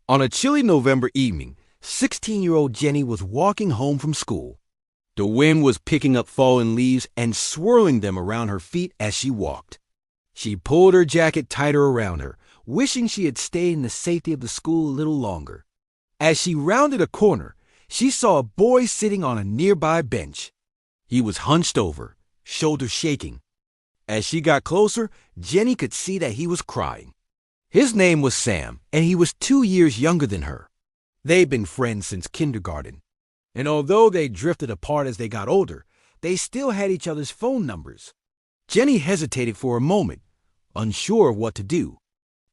On a chilly November evening, 16-year-old Jenny was walking home from school. The wind was picking up fallen leaves and swirling them around her feet as she walked. She pulled her jacket tighter around her, wishing she had stayed in the safety of the school a little longer. As she rounded a corner, she saw a boy sitting on a nearby bench. He was hunched over, shoulders shaking. As she got closer, Jenny could see that he was crying. His name was Sam, and he was 2 years younger than her. They'd been friends since kindergarten. And although they drifted apart as they got older, they still had each other's phone numbers. Jenny hesitated for a moment, unsure of what to do.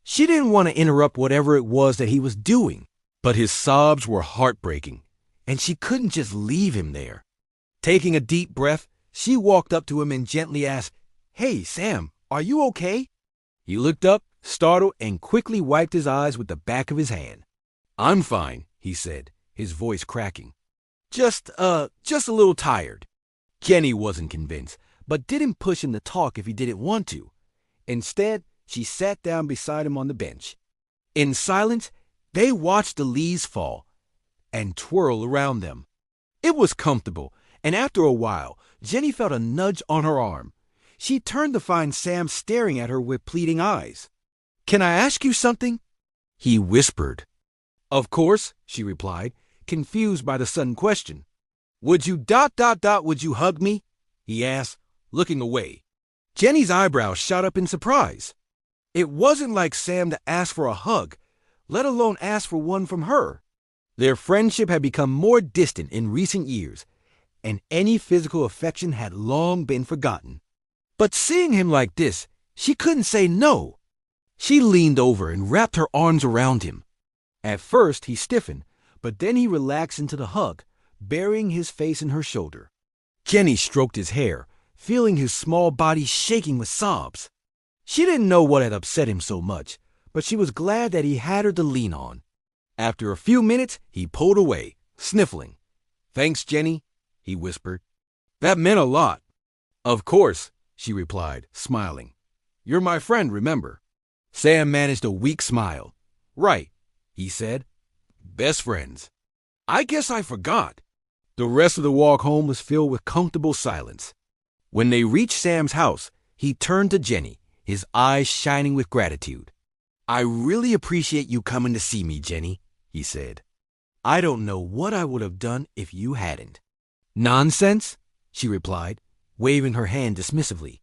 She didn't want to interrupt whatever it was that he was doing, but his sobs were heartbreaking, and she couldn't just leave him there. Taking a deep breath, she walked up to him and gently asked, "Hey, Sam, are you okay?" He looked up, startled, and quickly wiped his eyes with the back of his hand. "I'm fine," he said, his voice cracking. Just a little tired." Jenny wasn't convinced, but didn't push him to talk if he didn't want to. Instead, she sat down beside him on the bench. In silence, they watched the leaves fall and twirl around them. It was comfortable, and after a while, Jenny felt a nudge on her arm. She turned to find Sam staring at her with pleading eyes. "Can I ask you something?" he whispered. "Of course," she replied, confused by the sudden question. "Would you would you hug me?" he asked, looking away. Jenny's eyebrows shot up in surprise. It wasn't like Sam to ask for a hug, let alone ask for one from her. Their friendship had become more distant in recent years, and any physical affection had long been forgotten. But seeing him like this, she couldn't say no. She leaned over and wrapped her arms around him. At first, he stiffened, but then he relaxed into the hug, burying his face in her shoulder. Jenny stroked his hair, feeling his small body shaking with sobs. She didn't know what had upset him so much, but she was glad that he had her to lean on. After a few minutes, he pulled away, sniffling. "Thanks, Jenny," he whispered. "That meant a lot." "Of course," she replied, smiling. "You're my friend, remember?" Sam managed a weak smile. "Right," he said. "Best friends." "I guess I forgot." The rest of the walk home was filled with comfortable silence. When they reached Sam's house, he turned to Jenny, his eyes shining with gratitude. "I really appreciate you coming to see me, Jenny," he said. "I don't know what I would have done if you hadn't." "Nonsense," she replied, waving her hand dismissively.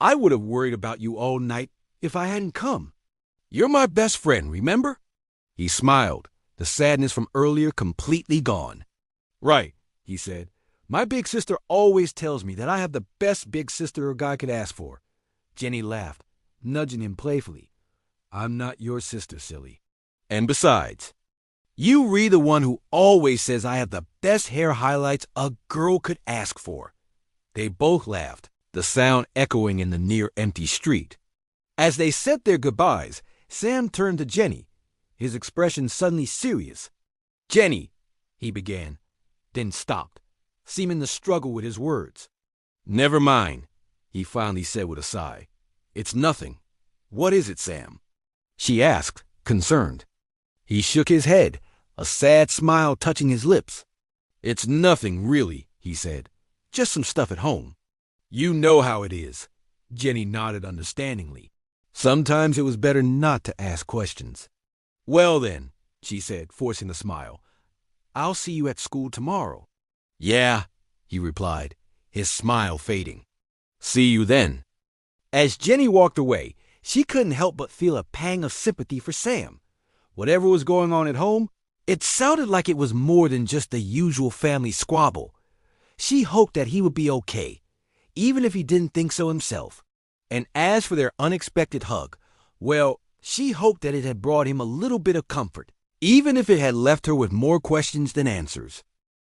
"I would have worried about you all night if I hadn't come. You're my best friend, remember?" He smiled, the sadness from earlier completely gone. "Right," he said. "My big sister always tells me that I have the best big sister a guy could ask for." Jenny laughed, nudging him playfully. "I'm not your sister, silly. And besides, you re the one who always says I have the best hair highlights a girl could ask for." They both laughed, the sound echoing in the near empty street. As they said their goodbyes, Sam turned to Jenny, his expression suddenly serious. "Jenny," he began, then stopped, seeming to struggle with his words. "Never mind," he finally said with a sigh. "It's nothing." "What is it, Sam?" she asked, concerned. He shook his head, a sad smile touching his lips. "It's nothing, really," he said. "Just some stuff at home." "You know how it is." Jenny nodded understandingly. Sometimes it was better not to ask questions. "Well then," she said, forcing a smile, "I'll see you at school tomorrow." "Yeah," he replied, his smile fading. "See you then." As Jenny walked away, she couldn't help but feel a pang of sympathy for Sam. Whatever was going on at home, it sounded like it was more than just the usual family squabble. She hoped that he would be okay, even if he didn't think so himself. And as for their unexpected hug, well, she hoped that it had brought him a little bit of comfort, even if it had left her with more questions than answers.